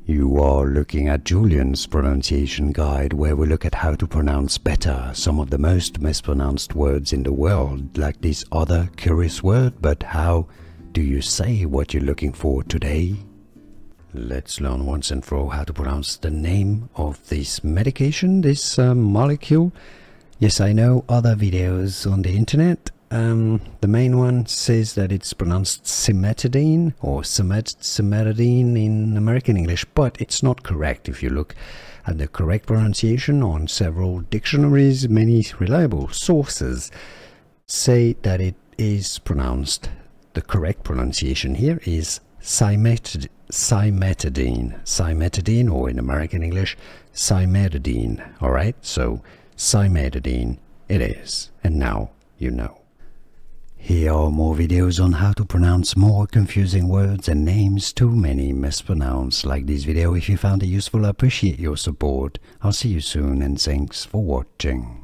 You are looking at Julian's pronunciation guide, where we look at how to pronounce better some of the most mispronounced words in the world, like this other curious word. But how do you say what you're looking for today? Let's learn once and for all how to pronounce the name of this medication, this molecule. Yes, I know other videos on the internet. The main one says that it's pronounced cimetidine or cimetidine in American English, but it's not correct. If you look at the correct pronunciation on several dictionaries, many reliable sources say that it is pronounced, the correct pronunciation here is cimetidine, or in American English, cimetidine. Alright, so cimetidine it is, and now you know. Here are more videos on how to pronounce more confusing words and names too many mispronounced. Like this video if you found it useful. I appreciate your support. I'll see you soon and thanks for watching.